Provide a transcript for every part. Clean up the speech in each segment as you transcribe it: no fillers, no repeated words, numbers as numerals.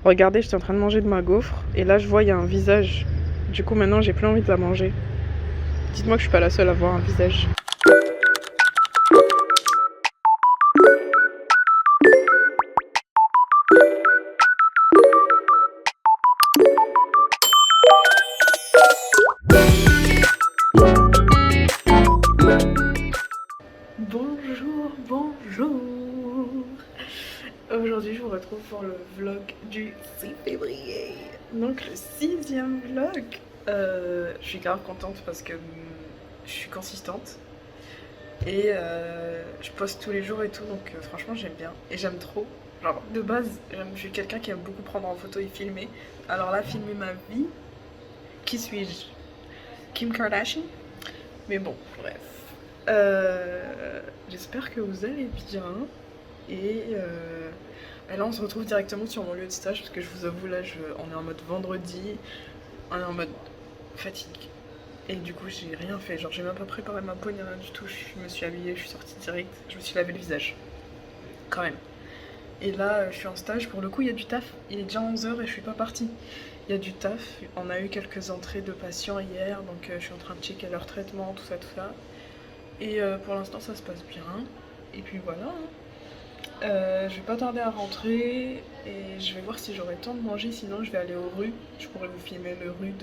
Regardez, j'étais en train de manger de ma gaufre et là je vois il y a un visage. Du coup maintenant j'ai plus envie de la manger. Dites-moi que je suis pas la seule à voir un visage. Bonjour. Aujourd'hui je vous retrouve pour le vlog du 6 février. Donc le 6e vlog. Je suis grave contente parce que je suis consistante. Et je poste tous les jours et tout, donc franchement j'aime bien. Et j'aime trop. Genre de base, je suis quelqu'un qui aime beaucoup prendre en photo et filmer. Alors là, filmer ma vie, qui suis-je? Kim Kardashian? Mais bon, bref. J'espère que vous allez bien. Et là on se retrouve directement sur mon lieu de stage parce que je vous avoue là on est en mode vendredi, on est en mode fatigue. Et du coup j'ai rien fait, genre j'ai même pas préparé ma peau ni rien du tout, je me suis habillée, je suis sortie direct, je me suis lavé le visage. Quand même. Et là je suis en stage, pour le coup il y a du taf, il est déjà 11h et je suis pas partie. Il y a du taf, on a eu quelques entrées de patients hier, donc je suis en train de checker leur traitement, tout ça. Et pour l'instant ça se passe bien. Et puis voilà. Je vais pas tarder à rentrer et je vais voir si j'aurai le temps de manger, sinon je vais aller aux rues. Je pourrais vous filmer le rue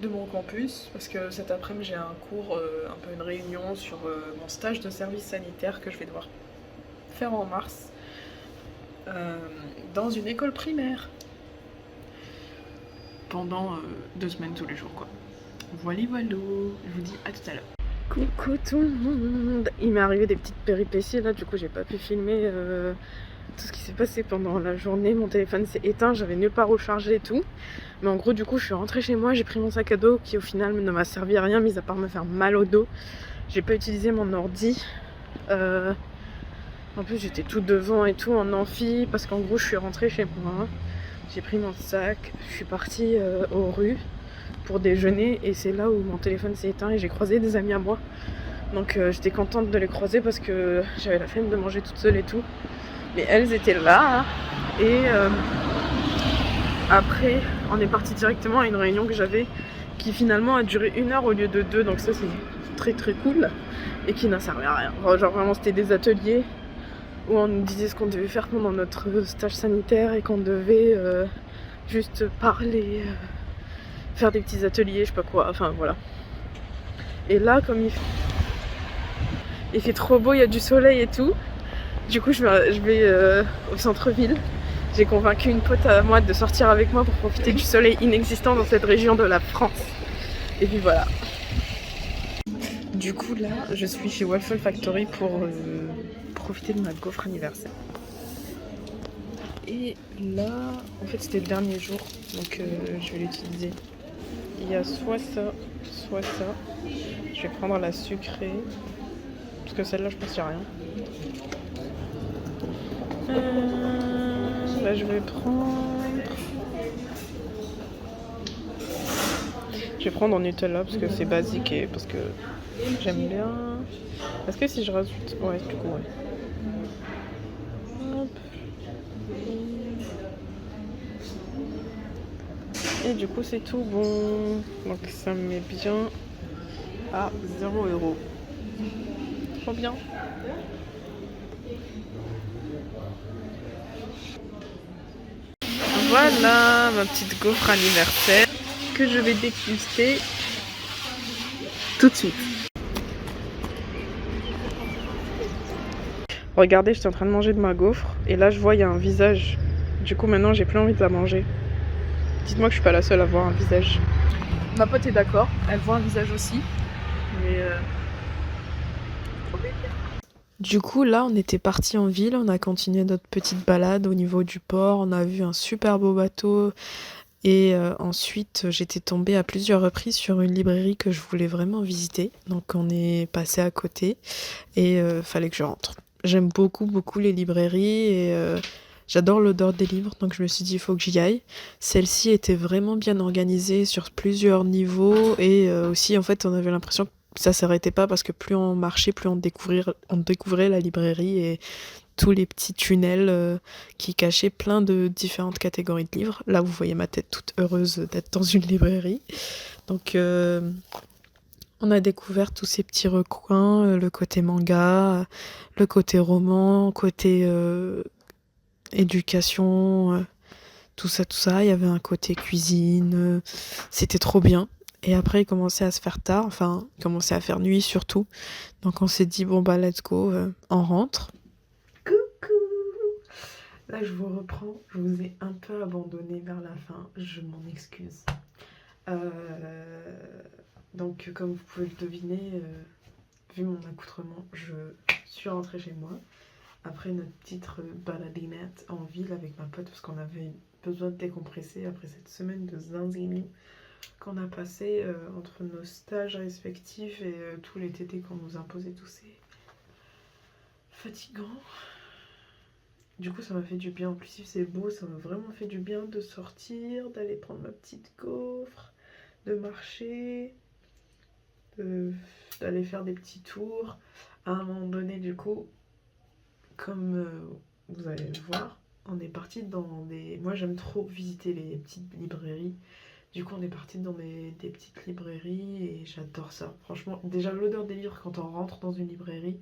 de mon campus parce que cet après-midi j'ai un cours, un peu une réunion sur mon stage de service sanitaire que je vais devoir faire en mars dans une école primaire pendant 2 semaines tous les jours quoi. Voilà, je vous dis à tout à l'heure. Coucou tout le monde. Il m'est arrivé des petites péripéties là, du coup j'ai pas pu filmer tout ce qui s'est passé pendant la journée. Mon téléphone s'est éteint, j'avais nulle part où charger et tout. Mais en gros du coup je suis rentrée chez moi, j'ai pris mon sac à dos qui au final ne m'a servi à rien mis à part me faire mal au dos. J'ai pas utilisé mon ordi. En plus j'étais tout devant et tout en amphi parce qu'en gros je suis rentrée chez moi. J'ai pris mon sac, je suis partie aux rues pour déjeuner et c'est là où mon téléphone s'est éteint et j'ai croisé des amis à moi. Donc j'étais contente de les croiser parce que j'avais la flemme de manger toute seule et tout. Mais elles étaient là hein. Et après on est parti directement à une réunion que j'avais qui finalement a duré 1 heure au lieu de 2. Donc ça c'est très très cool et qui n'a servi à rien. Genre vraiment c'était des ateliers où on nous disait ce qu'on devait faire pendant notre stage sanitaire et qu'on devait juste parler, faire des petits ateliers, je sais pas quoi, enfin voilà. Et là comme il fait trop beau, il y a du soleil et tout, du coup je vais au centre-ville. J'ai convaincu une pote à moi de sortir avec moi pour profiter du soleil inexistant dans cette région de la France. Et puis voilà. Du coup là je suis chez Waffle Factory pour profiter de ma gaufre anniversaire. Et là en fait c'était le dernier jour donc je vais l'utiliser. Il y a soit ça, soit ça. Je vais prendre la sucrée parce que celle-là je pense qu'il n'y a rien. Là je vais prendre en Nutella parce que c'est basique et parce que j'aime bien. Est-ce que si je rajoute... Ouais, du coup, ouais. Hop. Et du coup, c'est tout bon. Donc ça me met bien à 0€. Trop bien. Voilà ma petite gaufre anniversaire que je vais déguster tout de suite. Regardez, j'étais en train de manger de ma gaufre et là je vois il y a un visage. Du coup maintenant j'ai plus envie de la manger. Dites-moi que je suis pas la seule à voir un visage. Ma pote est d'accord, elle voit un visage aussi. Mais du coup là on était parti en ville, on a continué notre petite balade au niveau du port, on a vu un super beau bateau. Et ensuite j'étais tombée à plusieurs reprises sur une librairie que je voulais vraiment visiter. Donc on est passé à côté et fallait que je rentre. J'aime beaucoup les librairies et j'adore l'odeur des livres, donc je me suis dit il faut que j'y aille. Celle-ci était vraiment bien organisée sur plusieurs niveaux et aussi en fait on avait l'impression que ça s'arrêtait pas parce que plus on marchait, plus on découvrait la librairie et tous les petits tunnels qui cachaient plein de différentes catégories de livres. Là, vous voyez ma tête toute heureuse d'être dans une librairie. Donc, on a découvert tous ces petits recoins, le côté manga, le côté roman, côté éducation, tout ça, tout ça. Il y avait un côté cuisine, c'était trop bien. Et après, il commençait à se faire tard, enfin, il commençait à faire nuit surtout. Donc on s'est dit, bon bah let's go, on rentre. Coucou! Là, je vous reprends, je vous ai un peu abandonné vers la fin, je m'en excuse. Donc, comme vous pouvez le deviner, vu mon accoutrement, je suis rentrée chez moi. Après notre petite baladinette en ville avec ma pote, parce qu'on avait besoin de décompresser après cette semaine de zinzini qu'on a passé entre nos stages respectifs et tous les tétés qu'on nous imposait, tous ces fatigants. Du coup, ça m'a fait du bien. En plus, si c'est beau, ça m'a vraiment fait du bien de sortir, d'aller prendre ma petite gaufre, de marcher, d'aller faire des petits tours. À un moment donné, du coup, comme vous allez le voir, on est parti dans des... Moi, j'aime trop visiter les petites librairies. Du coup, on est parti dans des petites librairies et j'adore ça. Franchement, déjà, l'odeur des livres quand on rentre dans une librairie,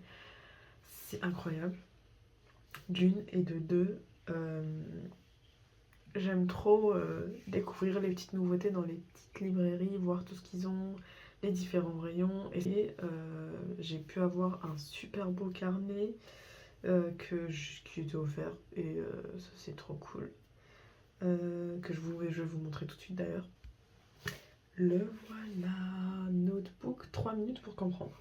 c'est incroyable. D'une et de deux, j'aime trop découvrir les petites nouveautés dans les petites librairies, voir tout ce qu'ils ont, les différents rayons. Et j'ai pu avoir un super beau carnet qui était offert et ça c'est trop cool. Que je vais vous montrer tout de suite d'ailleurs. Le voilà, notebook, 3 minutes pour comprendre.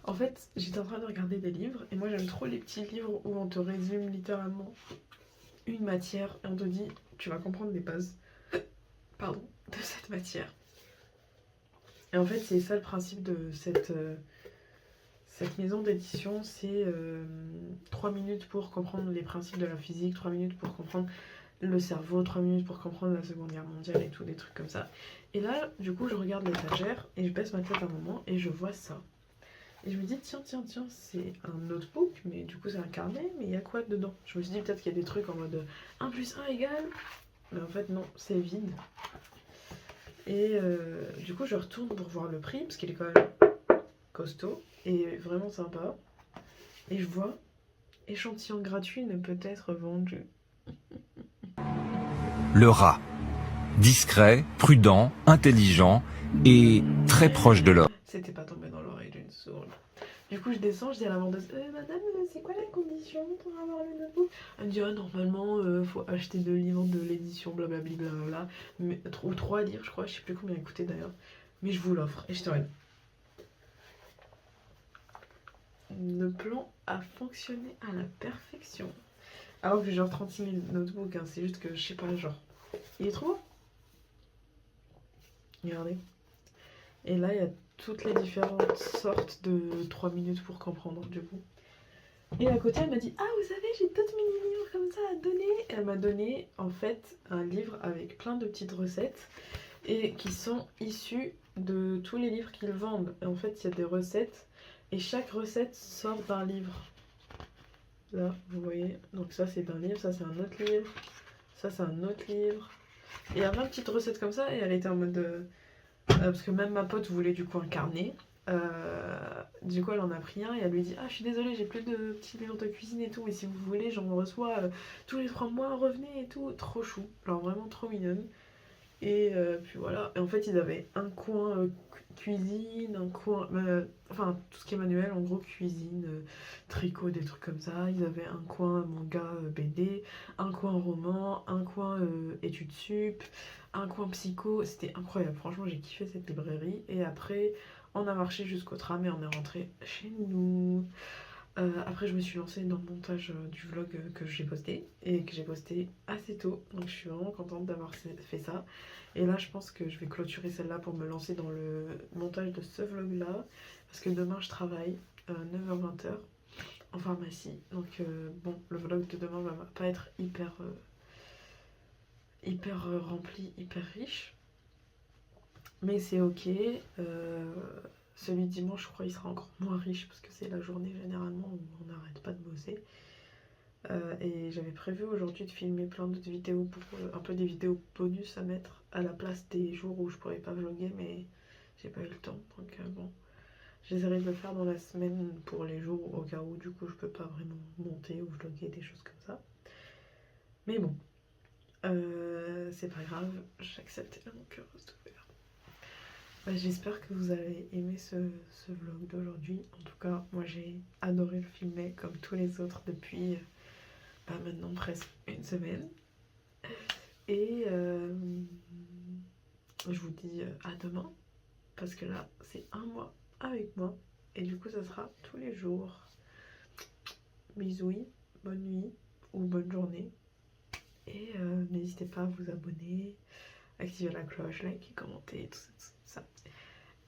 En fait, j'étais en train de regarder des livres et moi j'aime trop les petits livres où on te résume littéralement une matière et on te dit tu vas comprendre les bases de cette matière. Et en fait, c'est ça le principe de cette maison d'édition, c'est 3 minutes pour comprendre les principes de la physique, 3 minutes pour comprendre le cerveau, 3 minutes pour comprendre la Seconde Guerre mondiale et tout, des trucs comme ça. Et là, du coup, je regarde l'étagère et je baisse ma tête un moment et je vois ça. Et je me dis, tiens, c'est un notebook, mais du coup, c'est un carnet, mais il y a quoi dedans? Je me suis dit, peut-être qu'il y a des trucs en mode 1 plus 1 égale. Mais en fait, non, c'est vide. Et du coup, je retourne pour voir le prix, parce qu'il est quand même costaud et vraiment sympa. Et je vois, échantillon gratuit ne peut être vendu. Le rat. Discret, prudent, intelligent et très proche de l'homme. C'était pas tombé dans l'oreille d'une sourde. Du coup, je descends, je dis à la vendeuse madame, c'est quoi la condition pour avoir le notebook? Elle me dit normalement, faut acheter 2 livres de l'édition, blablabli, blablabla. Ou 3 livres, je crois, je sais plus combien il coûtait d'ailleurs. Mais je vous l'offre. Et je te regarde. Le plan a fonctionné à la perfection. Alors que j'ai genre 36 000 notebooks, hein, c'est juste que je sais pas, genre. Il est trop beau. Regardez. Et là, il y a toutes les différentes sortes de 3 minutes pour comprendre, du coup. Et à côté, elle m'a dit ah, vous savez, j'ai d'autres mini-livres comme ça à donner. Et elle m'a donné en fait un livre avec plein de petites recettes et qui sont issues de tous les livres qu'ils vendent. Et en fait, il y a des recettes et chaque recette sort d'un livre. Là, vous voyez, donc ça c'est d'un livre, ça c'est un autre livre, ça c'est un autre livre. Et il y a plein de petites recettes comme ça et elle était en mode... parce que même ma pote voulait du coup un carnet. Du coup elle en a pris un et elle lui dit ah je suis désolée j'ai plus de petits livres de cuisine et tout mais si vous voulez j'en reçois tous les 3 mois revenez et tout, trop chou, genre vraiment trop mignonne. Et puis voilà, et en fait ils avaient un coin cuisine, un coin, enfin tout ce qui est manuel en gros, cuisine, tricot, des trucs comme ça. Ils avaient un coin manga BD, un coin roman, un coin études sup, un coin psycho, c'était incroyable, franchement j'ai kiffé cette librairie. Et après on a marché jusqu'au tram et on est rentré chez nous. Après je me suis lancée dans le montage du vlog que j'ai posté et que j'ai posté assez tôt, donc je suis vraiment contente d'avoir fait ça. Et là je pense que je vais clôturer celle-là pour me lancer dans le montage de ce vlog là, parce que demain je travaille 9h-20h en pharmacie, donc bon, le vlog de demain va pas être hyper rempli, hyper riche, mais c'est ok. Celui de dimanche, je crois, il sera encore moins riche parce que c'est la journée généralement où on n'arrête pas de bosser. Et j'avais prévu aujourd'hui de filmer plein d'autres vidéos pour un peu des vidéos bonus à mettre à la place des jours où je pourrais pas vlogger, mais j'ai pas eu le temps. Donc bon, j'essaierai de le faire dans la semaine pour les jours au cas où du coup je peux pas vraiment monter ou vlogger des choses comme ça. Mais bon, c'est pas grave, j'accepte mon cœur reste ouvert. J'espère que vous avez aimé ce vlog d'aujourd'hui. En tout cas, moi j'ai adoré le filmer comme tous les autres depuis maintenant presque une semaine. Et je vous dis à demain, parce que là c'est un mois avec moi. Et du coup ça sera tous les jours. Bisous, bonne nuit ou bonne journée. Et n'hésitez pas à vous abonner, activer la cloche, liker, commenter, tout ça.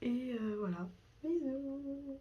Et voilà, bisous.